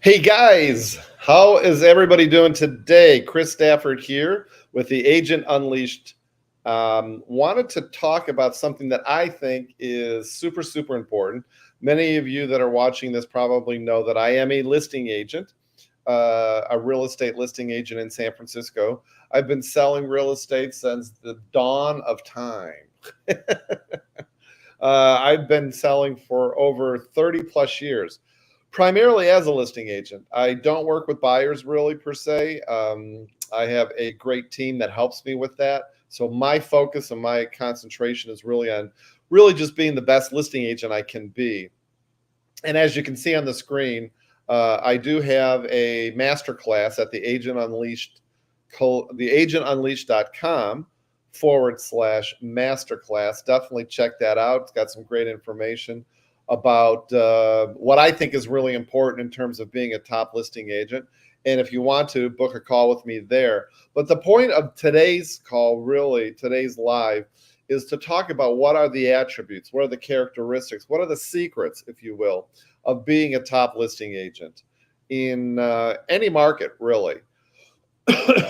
Hey guys, how is everybody doing today? Chris Stafford here with the Agent Unleashed. Wanted to talk about something that I think is super, super important. Many of you that are watching this probably know that I am a listing agent, a real estate listing agent in San Francisco. I've been selling real estate since the dawn of time. I've been selling for over 30 plus years, primarily as a listing agent. I don't work with buyers really per se. I have a great team that helps me with that. So my focus and my concentration is really on really just being the best listing agent I can be. And as you can see on the screen, I do have a masterclass at theagentunleashed.com/masterclass. Definitely check that out. It's got some great information about what I think is really important in terms of being a top listing agent. And if you want to, book a call with me there. But the point of today's call, really, today's live, is to talk about what are the attributes, what are the characteristics, what are the secrets, if you will, of being a top listing agent in any market, really.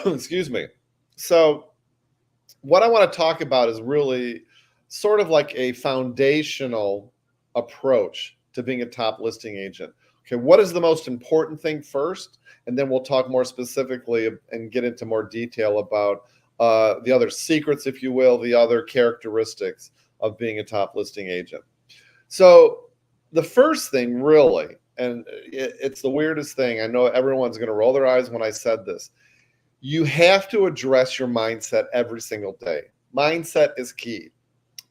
Excuse me. So what I want to talk about is really sort of like a foundational approach to being a top listing agent. Okay, what is the most important thing first? And then we'll talk more specifically and get into more detail about the other secrets, if you will, the other characteristics of being a top listing agent. So the first thing really, and it's the weirdest thing, I know everyone's going to roll their eyes when I said this, you have to address your mindset every single day. Mindset is key.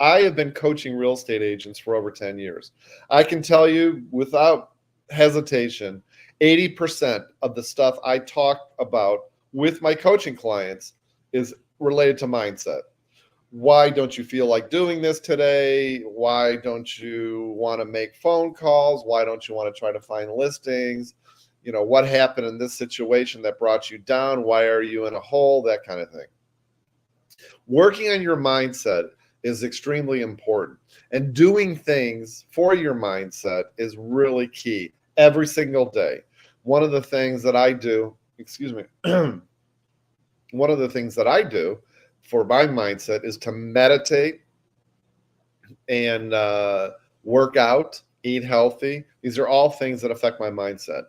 I have been coaching real estate agents for over 10 years. I can tell you without hesitation, 80% of the stuff I talk about with my coaching clients is related to mindset. Why don't you feel like doing this today? Why don't you want to make phone calls? Why don't you want to try to find listings? You know, what happened in this situation that brought you down? Why are you in a hole? That kind of thing. Working on your mindset is extremely important. And doing things for your mindset is really key every single day. One of the things that I do, one of the things that I do for my mindset is to meditate and work out, eat healthy. These are all things that affect my mindset.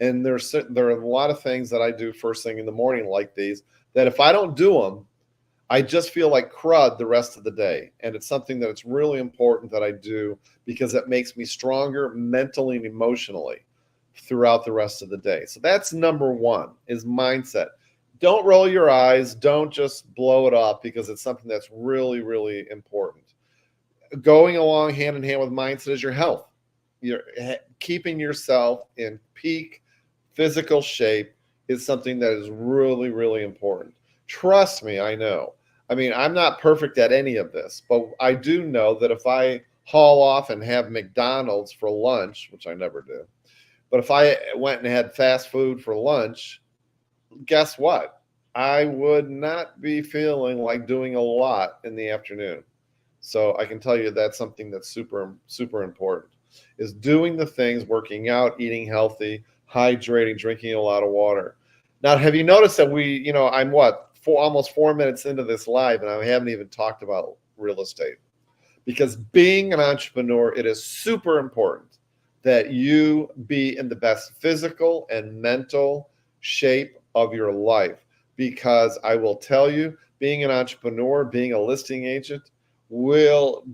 And there are a lot of things that I do first thing in the morning like these that if I don't do them, I just feel like crud the rest of the day. And it's something that it's really important that I do because it makes me stronger mentally and emotionally throughout the rest of the day. So that's number one, is mindset. Don't roll your eyes. Don't just blow it off because it's something that's really, really important. Going along hand in hand with mindset is your health. You're keeping yourself in peak physical shape is something that is really, really important. Trust me, I know. I mean, I'm not perfect at any of this, but I do know that if I haul off and have McDonald's for lunch, which I never do, but if I went and had fast food for lunch, guess what? I would not be feeling like doing a lot in the afternoon. So I can tell you that's something that's super, super important, is doing the things, working out, eating healthy, hydrating, drinking a lot of water. Now, have you noticed that I'm almost 4 minutes into this live and I haven't even talked about real estate? Because being an entrepreneur, it is super important that you be in the best physical and mental shape of your life. Because I will tell you, being an entrepreneur, being a listing agent will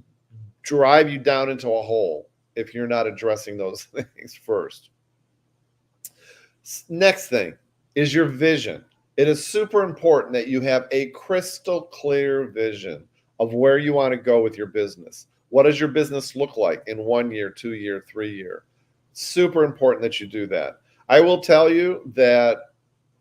drive you down into a hole if you're not addressing those things first. Next thing is your vision. It is super important that you have a crystal clear vision of where you want to go with your business. What does your business look like in 1 year, 2 year, 3 year? Super important that you do that. I will tell you that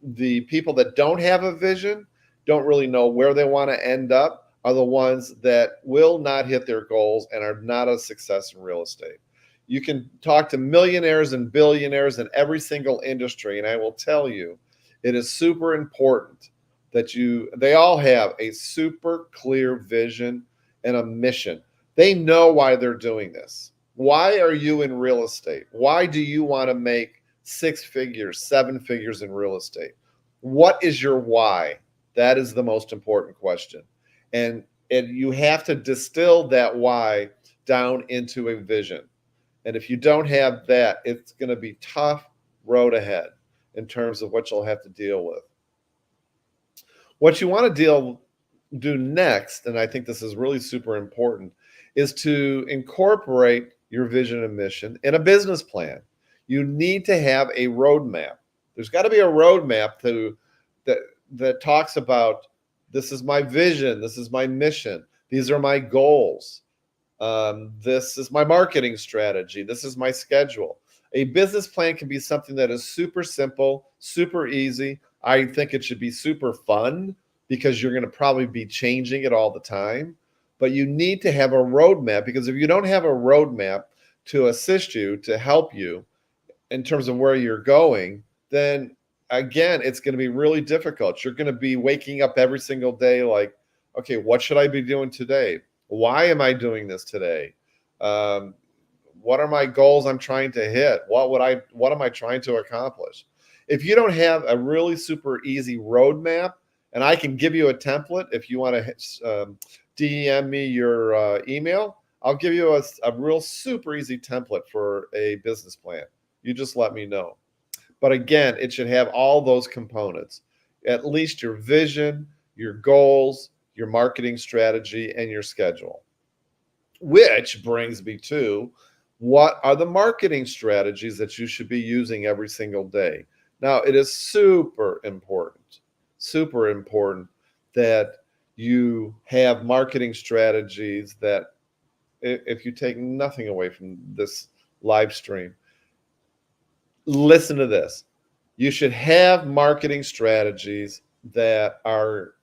the people that don't have a vision, don't really know where they want to end up, are the ones that will not hit their goals and are not a success in real estate. You can talk to millionaires and billionaires in every single industry, and I will tell you, it is super important that they all have a super clear vision and a mission. They know why they're doing this. Why are you in real estate? Why do you want to make 6 figures, 7 figures in real estate. What is your why? That is the most important question. And you have to distill that why down into a vision. And if you don't have that, it's going to be tough road ahead in terms of what you'll have to deal with. What you want to do next, and I think this is really super important, is to incorporate your vision and mission in a business plan. You need to have a roadmap. There's got to be a roadmap that talks about, this is my vision, this is my mission, these are my goals, this is my marketing strategy, this is my schedule. A business plan can be something that is super simple, super easy. I think it should be super fun because you're going to probably be changing it all the time. But you need to have a roadmap, because if you don't have a roadmap to assist you, to help you in terms of where you're going, then again, it's going to be really difficult. You're going to be waking up every single day like, okay, what should I be doing today? Why am I doing this today? What are my goals I'm trying to hit? What am I trying to accomplish? If you don't have a really super easy roadmap, and I can give you a template if you want to DM me your email, I'll give you a real super easy template for a business plan. You just let me know. But again, it should have all those components, at least your vision, your goals, your marketing strategy, and your schedule. Which brings me to, what are the marketing strategies that you should be using every single day? Now, it is super important that you have marketing strategies that, if you take nothing away from this live stream, listen to this. You should have marketing strategies that are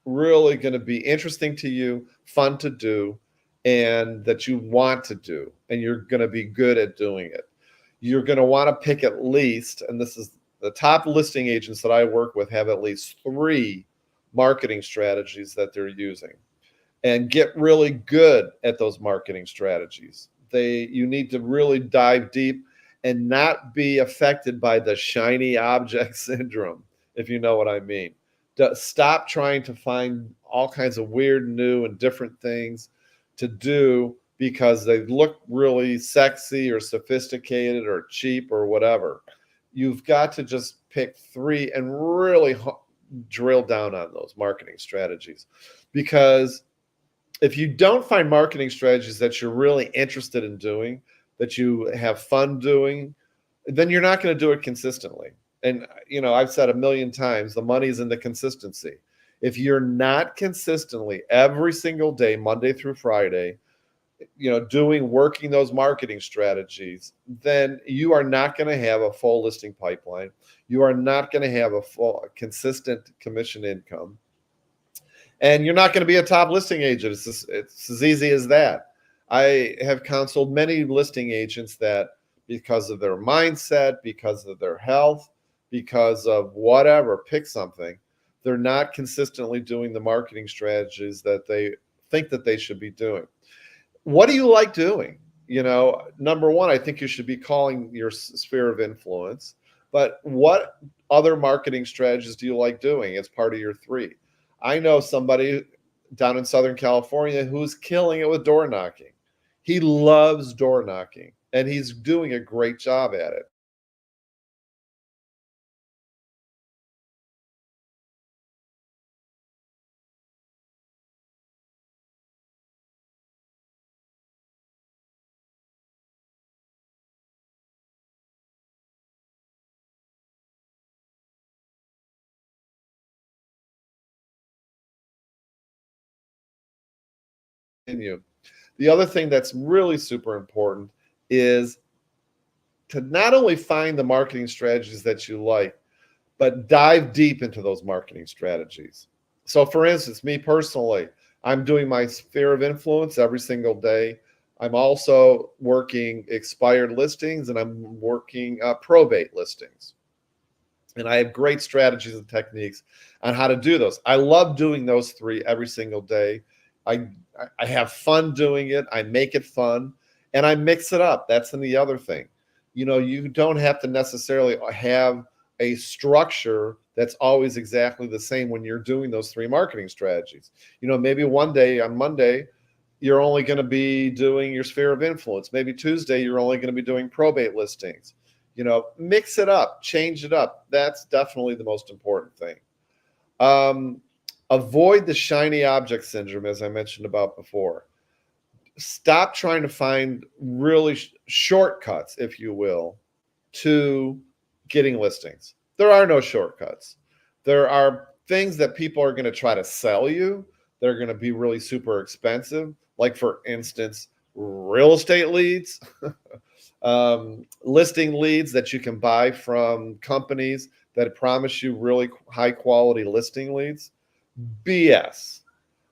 really going to be interesting to you, fun to do, and that you want to do, and you're going to be good at doing it. You're going to want to pick at least, and this is the top listing agents that I work with, have at least 3 marketing strategies that they're using, and get really good at those marketing strategies. You need to really dive deep and not be affected by the shiny object syndrome, if you know what I mean. Stop trying to find all kinds of weird, new, and different things to do because they look really sexy or sophisticated or cheap or whatever. You've got to just pick 3 and really drill down on those marketing strategies. Because if you don't find marketing strategies that you're really interested in doing, that you have fun doing, then you're not going to do it consistently. And, I've said a million times, the money's in the consistency. If you're not consistently every single day, Monday through Friday, working those marketing strategies, then you are not going to have a full listing pipeline. You are not going to have a full consistent commission income. And you're not going to be a top listing agent. It's as easy as that. I have counseled many listing agents that, because of their mindset, because of their health, because of whatever, pick something, they're not consistently doing the marketing strategies that they think that they should be doing. What do you like doing? Number one, I think you should be calling your sphere of influence. But what other marketing strategies do you like doing as part of your 3? I know somebody down in Southern California who's killing it with door knocking. He loves door knocking, and he's doing a great job at it. The other thing that's really super important is to not only find the marketing strategies that you like, but dive deep into those marketing strategies. So for instance, me personally, I'm doing my sphere of influence every single day. I'm also working expired listings, and I'm working probate listings. And I have great strategies and techniques on how to do those. I love doing those 3 every single day. I have fun doing it. I make it fun, and I mix it up. That's the other thing. You don't have to necessarily have a structure that's always exactly the same when you're doing those 3 marketing strategies. Maybe one day on Monday, you're only going to be doing your sphere of influence. Maybe Tuesday, you're only going to be doing probate listings. Mix it up, change it up. That's definitely the most important thing. Avoid the shiny object syndrome, as I mentioned about before. Stop trying to find really shortcuts, if you will, to getting listings. There are no shortcuts. There are things that people are going to try to sell you. They're going to be really super expensive. Like, for instance, real estate leads, listing leads that you can buy from companies that promise you really high quality listing leads. BS.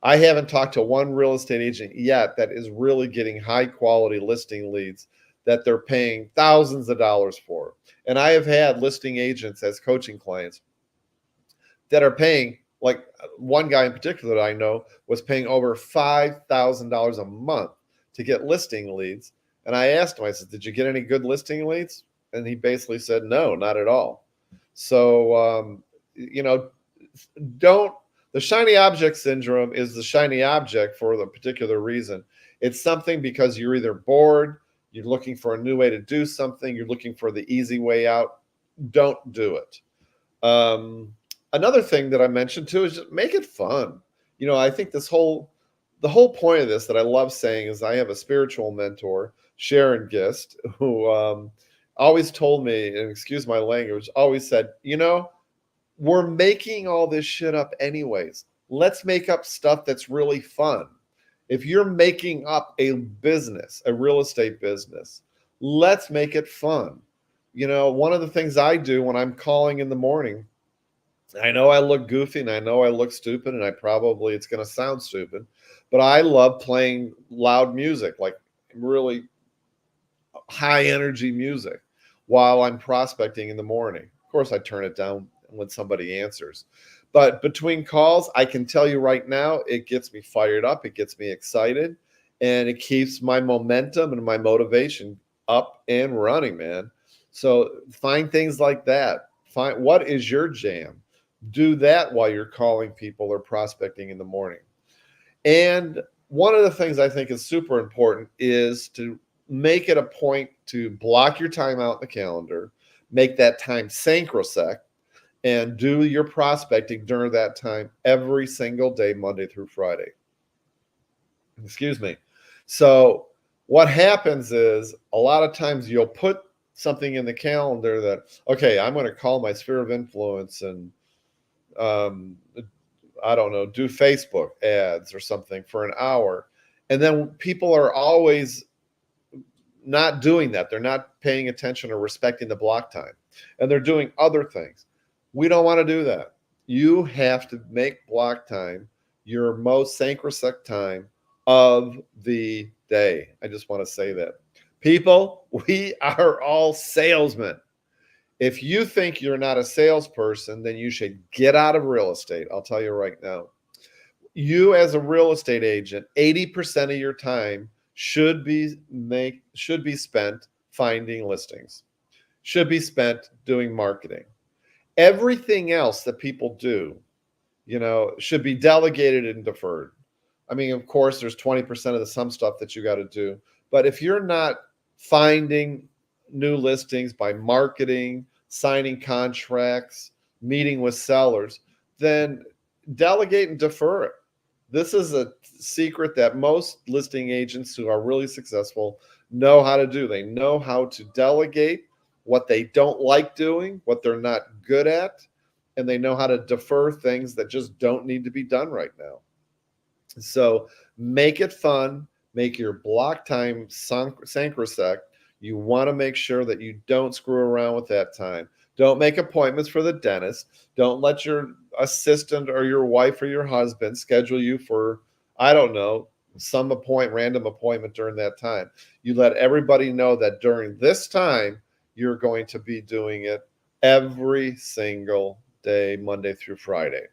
I haven't talked to one real estate agent yet that is really getting high quality listing leads that they're paying thousands of dollars for. And I have had listing agents as coaching clients that are paying, like one guy in particular that I know was paying over $5,000 a month to get listing leads. And I asked him, I said, did you get any good listing leads? And he basically said, no, not at all. So, the shiny object syndrome is the shiny object for the particular reason. It's something because you're either bored, you're looking for a new way to do something, you're looking for the easy way out. Don't do it. Another thing that I mentioned too is just make it fun. I think the whole point of this that I love saying is I have a spiritual mentor, Sharon Gist, who always told me, and excuse my language, always said, we're making all this shit up anyways. Let's make up stuff that's really fun. If you're making up a business, a real estate business, let's make it fun. One of the things I do when I'm calling in the morning, I know I look goofy and I know I look stupid and it's going to sound stupid, but I love playing loud music, like really high energy music while I'm prospecting in the morning. Of course, I turn it down when somebody answers. But between calls, I can tell you right now, it gets me fired up, it gets me excited, and it keeps my momentum and my motivation up and running, man. So find things like that. Find what is your jam. Do that while you're calling people or prospecting in the morning. And one of the things I think is super important is to make it a point to block your time out in the calendar, make that time sacrosanct, and do your prospecting during that time every single day, Monday through Friday. Excuse me. So what happens is a lot of times you'll put something in the calendar that, okay, I'm going to call my sphere of influence and, I don't know, do Facebook ads or something for an hour. And then people are always not doing that. They're not paying attention or respecting the block time. And they're doing other things. We don't want to do that. You have to make block time your most sacrosanct time of the day. I just want to say that. People, we are all salesmen. If you think you're not a salesperson, then you should get out of real estate. I'll tell you right now. You as a real estate agent, 80% of your time should be spent finding listings. Should be spent doing marketing. Everything else that people do, should be delegated and deferred. I mean, of course, there's 20% of the some stuff that you got to do. But if you're not finding new listings by marketing, signing contracts, meeting with sellers, then delegate and defer it. This is a secret that most listing agents who are really successful know how to do. They know how to delegate what they don't like doing, what they're not good at, and they know how to defer things that just don't need to be done right now. So make it fun, make your block time sacrosanct. You want to make sure that you don't screw around with that time. Don't make appointments for the dentist. Don't let your assistant or your wife or your husband schedule you for, I don't know, some random appointment during that time. You let everybody know that during this time, you're going to be doing it every single day, Monday through Friday.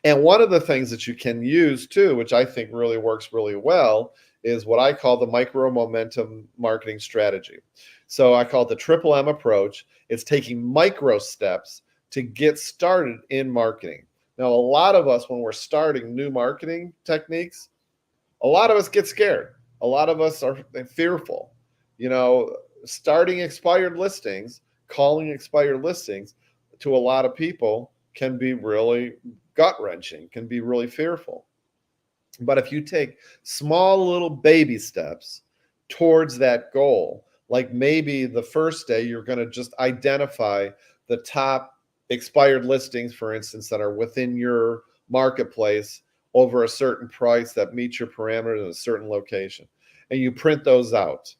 And one of the things that you can use too, which I think really works really well, is what I call the micro momentum marketing strategy. So I call it the triple M approach. It's taking micro steps to get started in marketing. Now, a lot of us, when we're starting new marketing techniques, a lot of us get scared. A lot of us are fearful. You know, starting expired listings, calling expired listings to a lot of people can be really gut wrenching, can be really fearful. But if you take small little baby steps towards that goal, like maybe the first day you're going to just identify the top expired listings, for instance, that are within your marketplace over a certain price that meets your parameters in a certain location, and you print those out.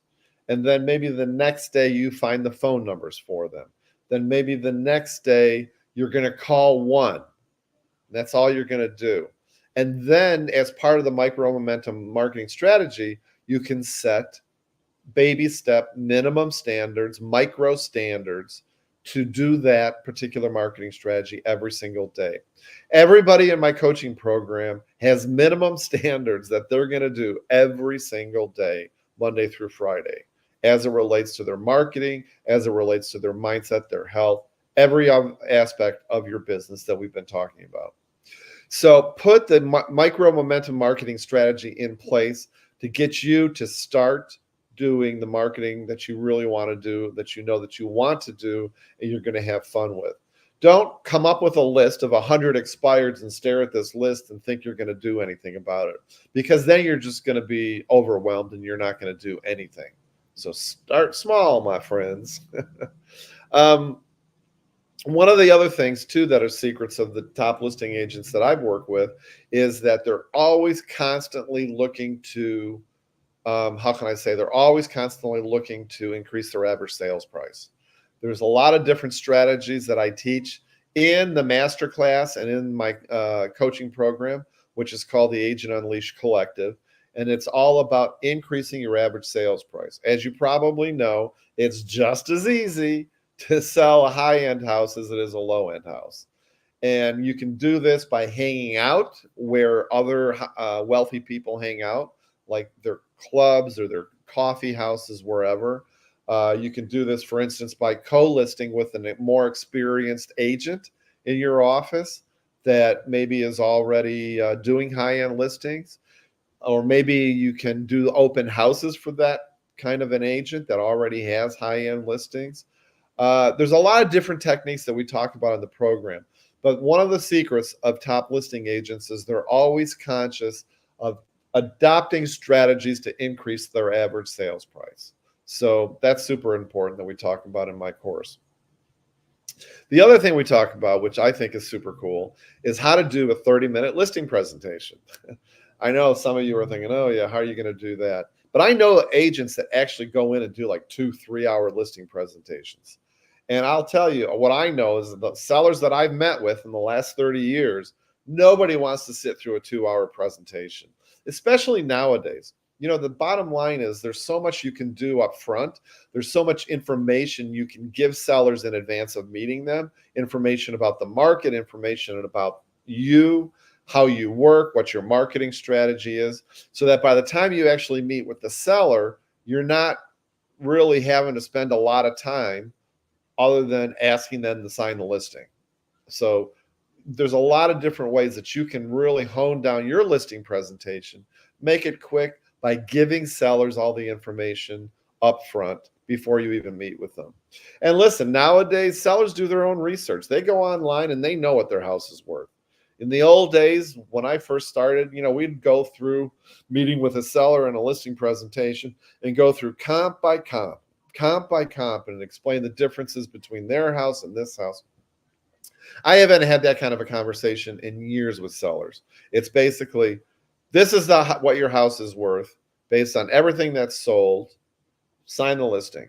And then maybe the next day you find the phone numbers for them. Then maybe the next day you're going to call one. That's all you're going to do. And then, as part of the micro momentum marketing strategy, you can set baby step minimum standards, micro standards to do that particular marketing strategy every single day. Everybody in my coaching program has minimum standards that they're going to do every single day, Monday through Friday, as it relates to their marketing, as it relates to their mindset, their health, every aspect of your business that we've been talking about. So put the micro momentum marketing strategy in place to get you to start doing the marketing that you really want to do, that you know that you want to do, and you're going to have fun with. Don't come up with a list of 100 expireds and stare at this list and think you're going to do anything about it, because then you're just going to be overwhelmed and you're not going to do anything. So start small, my friends. One of the other things, too, that are secrets of the top listing agents that I've worked with is that they're always constantly looking to, they're always constantly looking to increase their average sales price. There's a lot of different strategies that I teach in the masterclass and in my coaching program, which is called the Agent Unleashed Collective. And it's all about increasing your average sales price. As you probably know, it's just as easy to sell a high-end house as it is a low-end house. And you can do this by hanging out where other wealthy people hang out, like their clubs or their coffee houses, wherever. You can do this, for instance, by co-listing with a more experienced agent in your office that maybe is already doing high-end listings. Or maybe you can do open houses for that kind of an agent that already has high-end listings. There's a lot of different techniques that we talk about in the program, but one of the secrets of top listing agents is they're always conscious of adopting strategies to increase their average sales price. So that's super important that we talk about in my course. The other thing we talk about, which I think is super cool, is how to do a 30-minute listing presentation. I know some of you are thinking, oh yeah, how are you going to do that? But I know agents that actually go in and do like 2-3 hour listing presentations. And I'll tell you, what I know is the sellers that I've met with in the last 30 years, nobody wants to sit through a 2-hour presentation, especially nowadays. You know, the bottom line is there's so much you can do up front. There's so much information you can give sellers in advance of meeting them, information about the market, information about you, how you work, what your marketing strategy is, so that by the time you actually meet with the seller, you're not really having to spend a lot of time other than asking them to sign the listing. So there's a lot of different ways that you can really hone down your listing presentation, make it quick by giving sellers all the information up front before you even meet with them. And listen, nowadays, sellers do their own research. They go online and they know what their house is worth. In the old days, when I first started, you know, we'd go through meeting with a seller and a listing presentation and go through comp by comp, and explain the differences between their house and this house. I haven't had that kind of a conversation in years with sellers. It's basically, this is what your house is worth based on everything that's sold. Sign the listing.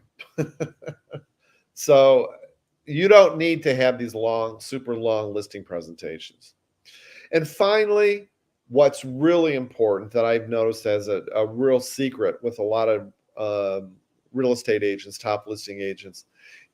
So you don't need to have these long, super long listing presentations. And finally, what's really important that I've noticed as a real secret with a lot of real estate agents, top listing agents,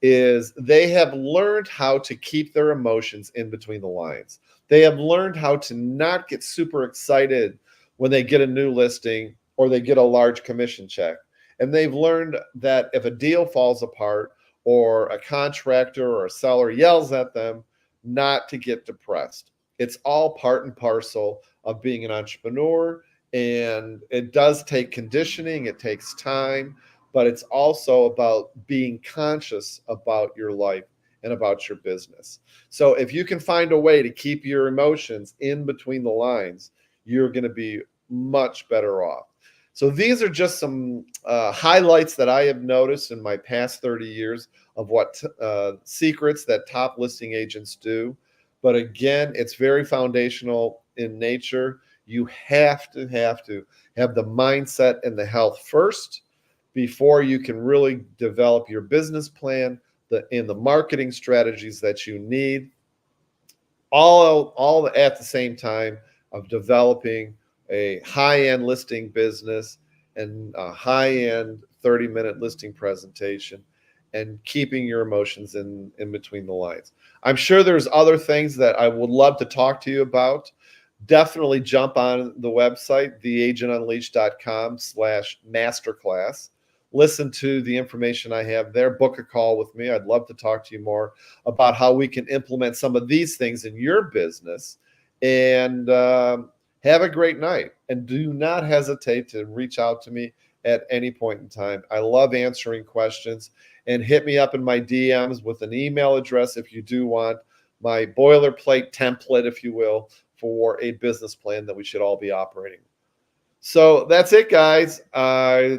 is they have learned how to keep their emotions in between the lines. They have learned how to not get super excited when they get a new listing or they get a large commission check. And they've learned that if a deal falls apart or a contractor or a seller yells at them, not to get depressed. It's all part and parcel of being an entrepreneur. And it does take conditioning, it takes time, but it's also about being conscious about your life and about your business. So if you can find a way to keep your emotions in between the lines, you're going to be much better off. So these are just some highlights that I have noticed in my past 30 years of what secrets that top listing agents do. But again, it's very foundational in nature. You have to have the mindset and the health first before you can really develop your business plan and the marketing strategies that you need, all at the same time of developing a high-end listing business and a high-end 30-minute listing presentation and keeping your emotions in between the lines. I'm sure there's other things that I would love to talk to you about. Definitely jump on the website, theagentunleashed.com/masterclass. Listen to the information I have there. Book a call with me. I'd love to talk to you more about how we can implement some of these things in your business. And have a great night. And do not hesitate to reach out to me at any point in time. I love answering questions. And hit me up in my DMs with an email address if you do want my boilerplate template, if you will, for a business plan that we should all be operating. So that's it, guys.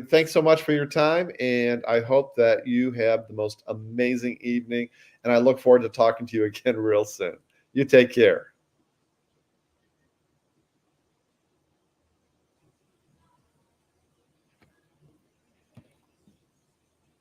Thanks so much for your time, and I hope that you have the most amazing evening, and I look forward to talking to you again real soon. You take care.